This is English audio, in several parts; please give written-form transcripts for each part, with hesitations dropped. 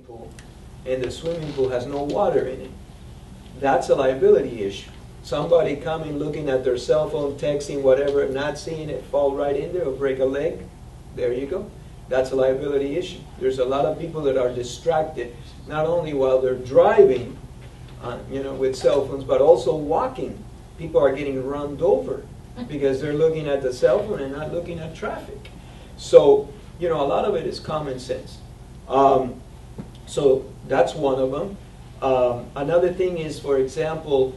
pool and the swimming pool has no water in it. That's a liability issue. Somebody coming, looking at their cell phone, texting, whatever, not seeing it, fall right in there or break a leg. There you go. That's a liability issue. There's a lot of people that are distracted, not only while they're driving, with cell phones, but also walking. People are getting run over because they're looking at the cell phone and not looking at traffic. So, a lot of it is common sense. So that's one of them. Another thing is, for example,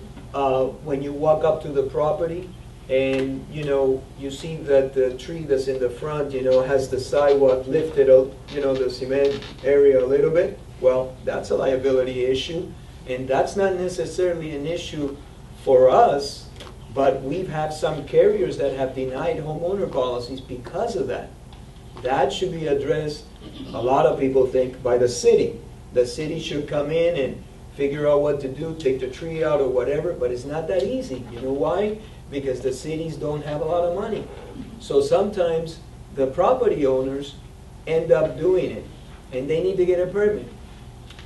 when you walk up to the property and, you see that the tree that's in the front, has the sidewalk lifted up, the cement area a little bit, well, that's a liability issue. And that's not necessarily an issue for us, but we've had some carriers that have denied homeowner policies because of that. That should be addressed, a lot of people think, by the city. The city should come in and figure out what to do, take the tree out or whatever, but it's not that easy. You know why? Because the cities don't have a lot of money. So sometimes the property owners end up doing it, and they need to get a permit.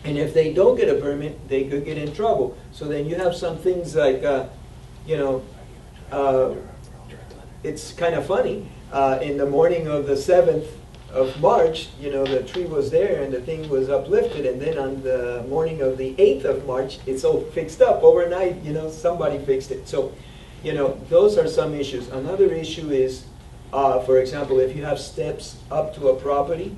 And if they don't get a permit, they could get in trouble. So then you have some things like, it's kind of funny. In the morning of the 7th of March, the tree was there and the thing was uplifted. And then on the morning of the 8th of March, it's all fixed up. Overnight, somebody fixed it. So, those are some issues. Another issue is, for example, if you have steps up to a property,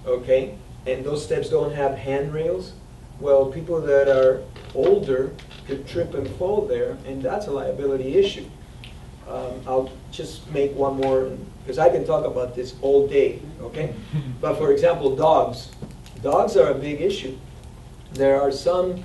okay, and those steps don't have handrails, well, people that are older could trip and fall there, and that's a liability issue. I'll just make one more, because I can talk about this all day, okay? But for example, dogs. Dogs are a big issue. There are some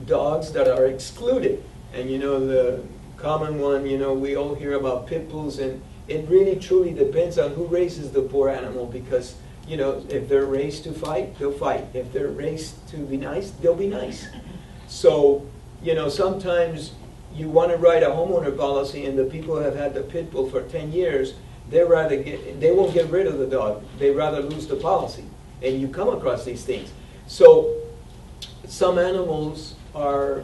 dogs that are excluded, and the common one, we all hear about pit bulls, and it really truly depends on who raises the poor animal, because if they're raised to fight, they'll fight. If they're raised to be nice, they'll be nice. So, sometimes you want to write a homeowner policy, and the people who have had the pit bull for 10 years, they won't get rid of the dog. They'd rather lose the policy. And you come across these things. So, some animals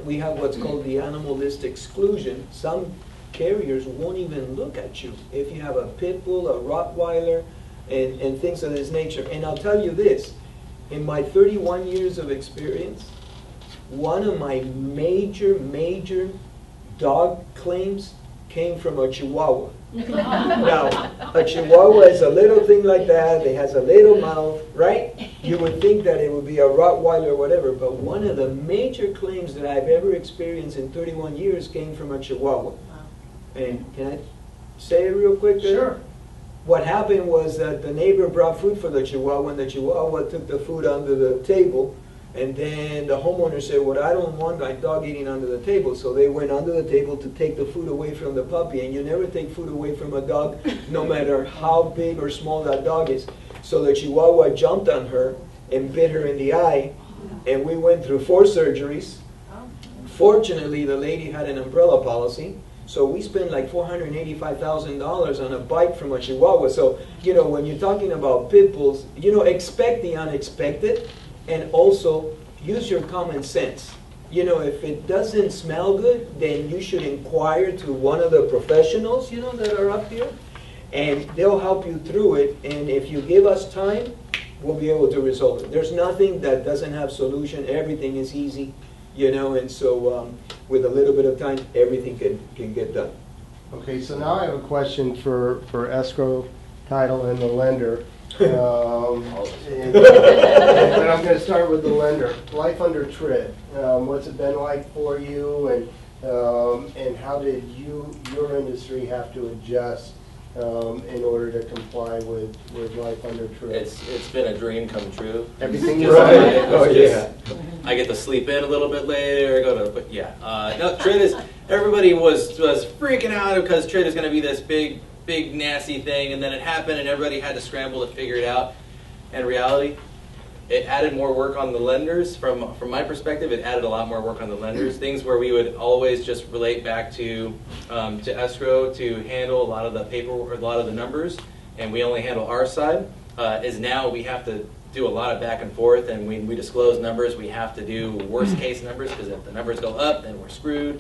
we have what's called the animal list exclusion. Some carriers won't even look at you. If you have a pit bull, a Rottweiler, and things of this nature. And I'll tell you this, in my 31 years of experience, one of my major dog claims came from a Chihuahua. Now, a Chihuahua is a little thing like that, it has a little mouth, right? You would think that it would be a Rottweiler or whatever, but one of the major claims that I've ever experienced in 31 years came from a Chihuahua. And can I say it real quick? Sure. What happened was that the neighbor brought food for the Chihuahua, and the Chihuahua took the food under the table, and then the homeowner said, well, I don't want my dog eating under the table. So they went under the table to take the food away from the puppy, and you never take food away from a dog, no matter how big or small that dog is. So the Chihuahua jumped on her and bit her in the eye, and we went through 4 surgeries. Fortunately, the lady had an umbrella policy. So we spent like $485,000 on a bite from a Chihuahua. So, when you're talking about pit bulls, expect the unexpected, and also use your common sense. If it doesn't smell good, then you should inquire to one of the professionals, that are up here, and they'll help you through it. And if you give us time, we'll be able to resolve it. There's nothing that doesn't have solution. Everything is easy. And so with a little bit of time, everything can get done. Okay, so now I have a question for Escrow, Title, and the lender. And I'm going to start with the lender. Life under TRID. What's it been like for you, and how did your industry have to adjust in order to comply with life under TRID? It's been a dream come true. Everything just right. Oh yeah. I get to sleep in a little bit later. But yeah. No, TRID is. Everybody was freaking out because TRID is going to be this big nasty thing, and then it happened, and everybody had to scramble to figure it out. And in reality, it added more work on the lenders. From my perspective, it added a lot more work on the lenders. Things where we would always just relate back to Escrow to handle a lot of the paperwork, a lot of the numbers, and we only handle our side. Is now we have to do a lot of back and forth, and when we disclose numbers, we have to do worst case numbers, because if the numbers go up, then we're screwed.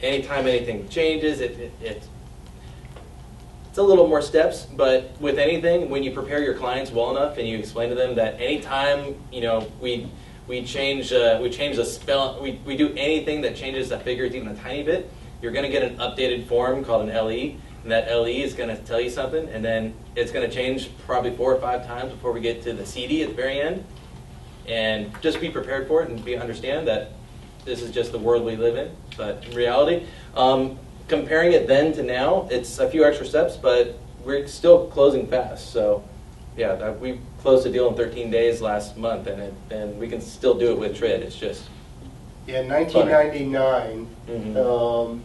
Anytime anything changes, it's a little more steps, but with anything, when you prepare your clients well enough and you explain to them that anytime we change the spell, we do anything that changes the figures even a tiny bit, you're going to get an updated form called an LE, and that LE is going to tell you something, and then it's going to change probably 4 or 5 times before we get to the CD at the very end. And just be prepared for it and understand that this is just the world we live in. But in reality, comparing it then to now, it's a few extra steps, but we're still closing fast. So yeah, we closed a deal in 13 days last month, and we can still do it with TRID. It's just in 1999,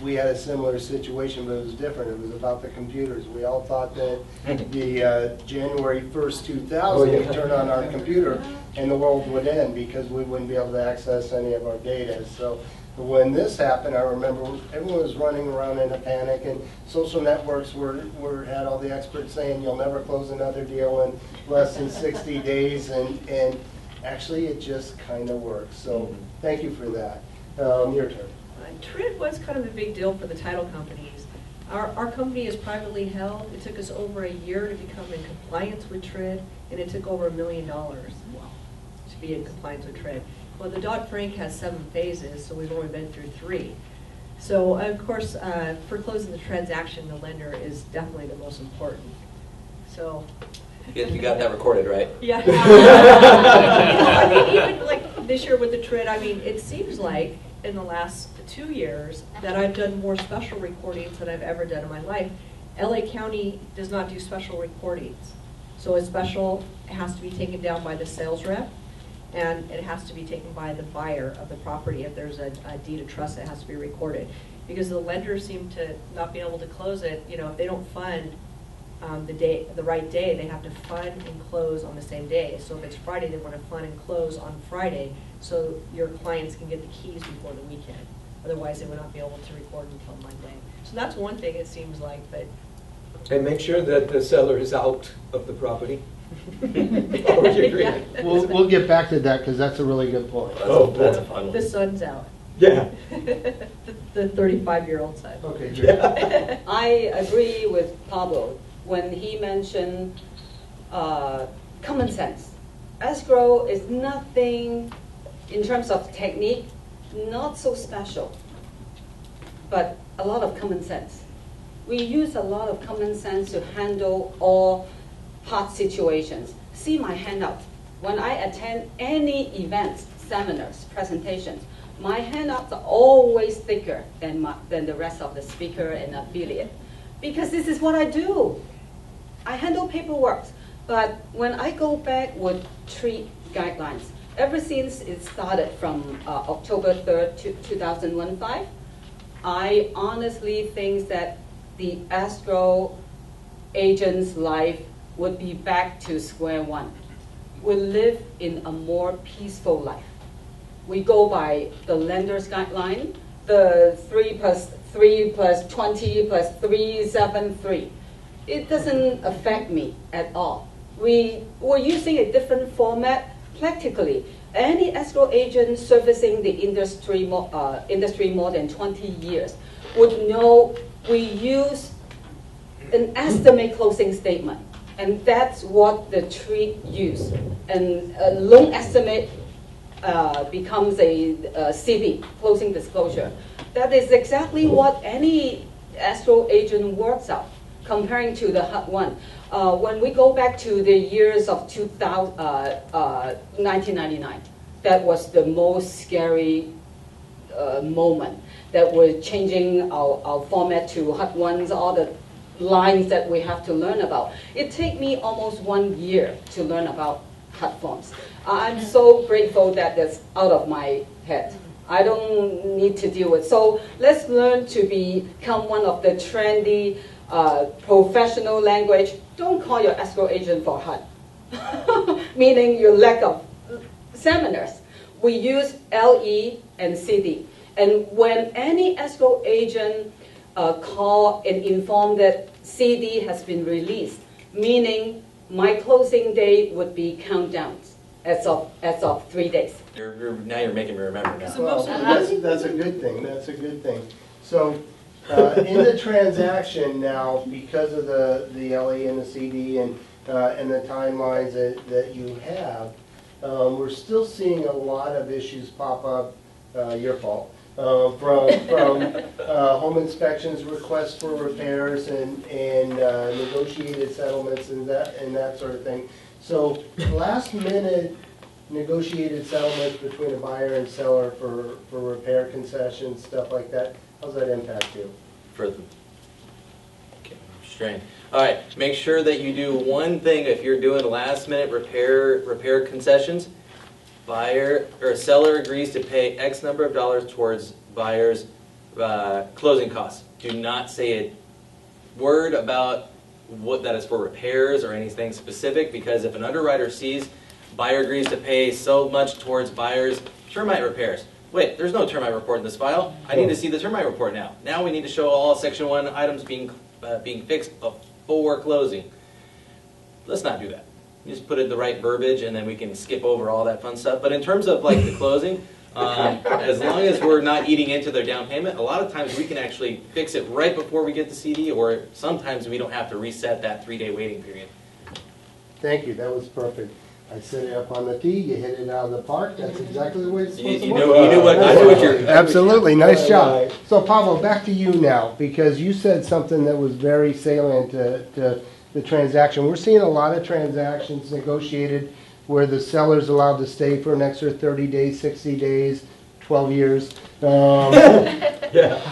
we had a similar situation, but it was different. It was about the computers. We all thought that the January 1st, 2000, we'd turn on our computer and the world would end because we wouldn't be able to access any of our data. So when this happened, I remember everyone was running around in a panic, and social networks had all the experts saying you'll never close another deal in less than 60 days, and actually it just kind of works. So thank you for that. Your turn. TRID was kind of a big deal for the title companies. Our company is privately held. It took us over a year to become in compliance with TRID, and it took over $1 million to be in compliance with TRID. Well, the Dodd-Frank has 7 phases, so we've only been through 3. So, of course, for closing the transaction, the lender is definitely the most important. So. You got that recorded, right? Yeah. I mean, even like this year with the TRID, I mean, it seems like in the last 2 years that I've done more special recordings than I've ever done in my life. LA County does not do special recordings. So a special has to be taken down by the sales rep, and it has to be taken by the buyer of the property. If there's a deed of trust, it has to be recorded. Because the lenders seem to not be able to close it, if they don't fund the right day, they have to fund and close on the same day. So if it's Friday, they want to fund and close on Friday so your clients can get the keys before the weekend. Otherwise, they would not be able to record until Monday. So that's one thing it seems like. But and make sure that the seller is out of the property. Yeah. We'll get back to that because that's a really good point. That's a fun one. The sun's out. Yeah. The 35-year-old son. Okay. Yeah. I agree with Pablo when he mentioned common sense. Escrow is nothing in terms of technique, not so special, but a lot of common sense. We use a lot of common sense to handle all hard situations. See my handout. When I attend any events, seminars, presentations, my handouts are always thicker than the rest of the speaker and affiliate, because this is what I do. I handle paperwork, but when I go back with TRID guidelines, ever since it started from October 3rd, 2015, I honestly think that the escrow agent's life would be back to square one. We live in a more peaceful life. We go by the lender's guideline, the 3 plus 3 plus 20 plus 373. It doesn't affect me at all. We're using a different format practically. Any escrow agent servicing the industry more than 20 years would know we use an estimate closing statement. And that's what the TRID use. And a loan estimate becomes a CD, closing disclosure. That is exactly what any escrow agent works out, comparing to the HUD one. When we go back to the years of 1999, that was the most scary moment, that we're changing our format to HUD ones, all the lines that we have to learn about. It took me almost 1 year to learn about HUD forms. I'm so grateful that that's out of my head. I don't need to deal with. So let's learn to become one of the trendy professional language. Don't call your escrow agent for HUD, meaning your lack of seminars. We use LE and CD. And when any escrow agent call and inform that CD has been released, meaning my closing date would be countdowns as of 3 days. Now you're making me remember now. So Well, most of that's a good thing, that's a good thing. So, in the transaction now, because of the LA and the CD and the timelines that you have, we're still seeing a lot of issues pop up, your fault, from home inspections, requests for repairs, and negotiated settlements and that sort of thing. So last minute negotiated settlements between a buyer and seller for repair concessions, stuff like that, how's that impact you? Further. Okay, strain. All right, make sure that you do one thing if you're doing last minute repair concessions. Buyer or seller agrees to pay X number of dollars towards buyer's closing costs. Do not say a word about what that is for repairs or anything specific, because if an underwriter sees buyer agrees to pay so much towards buyer's termite repairs. Wait, there's no termite report in this file. I need to see the termite report now. Now we need to show all Section 1 items being fixed before closing. Let's not do that. You just put in the right verbiage and then we can skip over all that fun stuff. But in terms of like the closing, as long as we're not eating into their down payment, a lot of times we can actually fix it right before we get the CD, or sometimes we don't have to reset that 3-day waiting period. Thank you, that was perfect. I set it up on the tee, you hit it out of the park, that's exactly the way it's supposed to You work. knew what you're... Absolutely, nice job. Right. So Pablo, back to you now, because you said something that was very salient to the transaction. We're seeing a lot of transactions negotiated where the seller's allowed to stay for an extra 30 days, 60 days, 12 years. Yeah.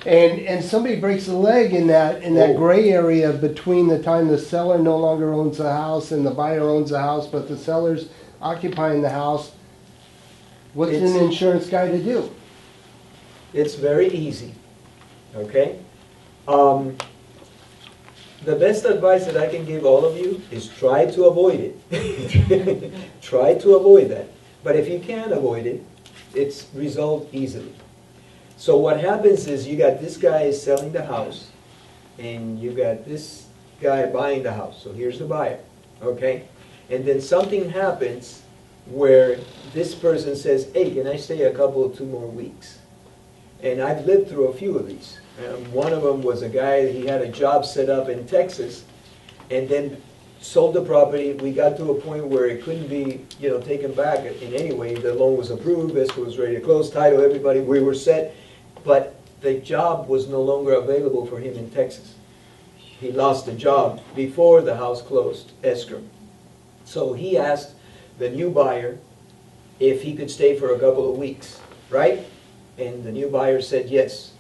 And somebody breaks a leg in that gray area between the time the seller no longer owns the house and the buyer owns the house, but the seller's occupying the house. What's an insurance guy to do? It's very easy, okay? The best advice that I can give all of you is try to avoid it. Try to avoid that. But if you can't avoid it, it's resolved easily. So what happens is you got this guy is selling the house, and you got this guy buying the house. So here's the buyer, okay? And then something happens where this person says, hey, can I stay a couple, 2 more weeks? And I've lived through a few of these. One of them was a guy, he had a job set up in Texas, and then sold the property. We got to a point where it couldn't be, taken back in any way. The loan was approved, Escrow was ready to close, title, everybody, we were set. But the job was no longer available for him in Texas. He lost the job before the house closed, Escrow. So he asked the new buyer if he could stay for a couple of weeks, right? And the new buyer said yes.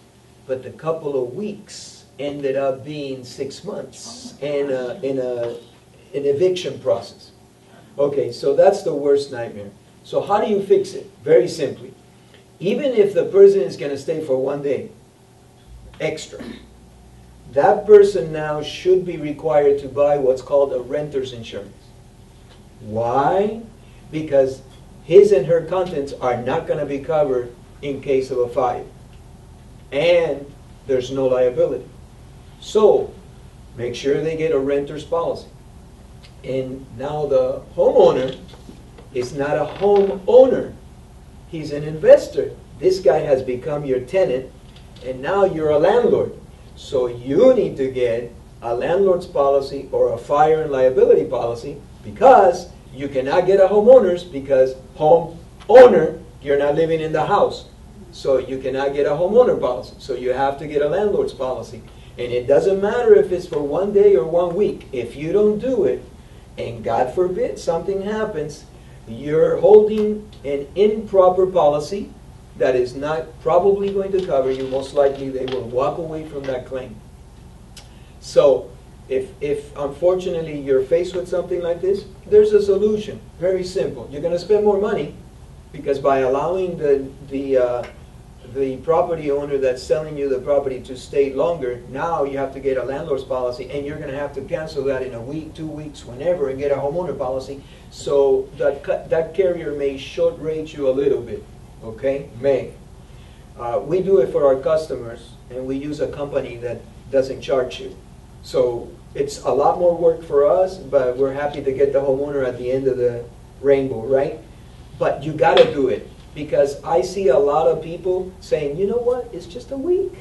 But the couple of weeks ended up being 6 months and in an eviction process. Okay, so that's the worst nightmare. So how do you fix it? Very simply. Even if the person is going to stay for 1 day extra, that person now should be required to buy what's called a renter's insurance. Why? Because his and her contents are not going to be covered in case of a fire. And there's no liability. So make sure they get a renter's policy. And now the homeowner is not a homeowner. He's an investor. This guy has become your tenant, and now you're a landlord. So you need to get a landlord's policy or a fire and liability policy, because you cannot get a homeowner's, because homeowner, you're not living in the house. So you cannot get a homeowner policy. So you have to get a landlord's policy. And it doesn't matter if it's for 1 day or 1 week. If you don't do it, and God forbid something happens, you're holding an improper policy that is not probably going to cover you. Most likely they will walk away from that claim. So if unfortunately you're faced with something like this, there's a solution. Very simple. You're going to spend more money, because by allowing the property owner that's selling you the property to stay longer, now you have to get a landlord's policy, and you're going to have to cancel that in a week, 2 weeks, whenever, and get a homeowner policy. So that carrier may short rate you a little bit, okay? May. We do it for our customers, and we use a company that doesn't charge you. So It's a lot more work for us, but we're happy to get the homeowner at the end of the rainbow, right? But you gotta do it, because I see a lot of people saying, you know what, it's just a week.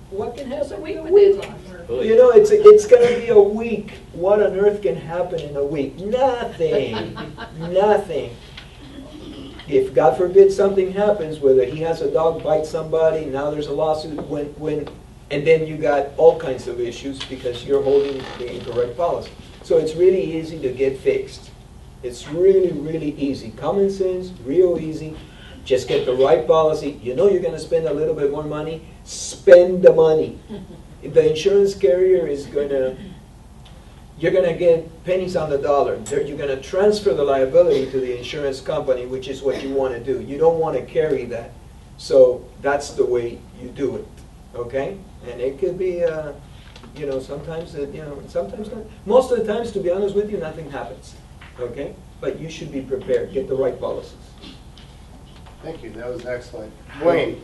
What can Just a happen week in a with week? days off. You know, it's gonna be a week. What on earth can happen in a week? Nothing, nothing. If, God forbid, something happens, whether he has a dog bite somebody, now there's a lawsuit, and then you got all kinds of issues because you're holding the incorrect policy. So it's really easy to get fixed. It's really, really easy. Common sense, real easy. Just get the right policy. You know you're going to spend a little bit more money. Spend the money. The insurance carrier is going to, you're going to get pennies on the dollar. You're going to transfer the liability to the insurance company, which is what you want to do. You don't want to carry that. So that's the way you do it. Okay? And it could be, you know, sometimes, sometimes not. Most of the times, to be honest with you, nothing happens. Okay? But you should be prepared. Get the right policies. Thank you, that was excellent. Duane,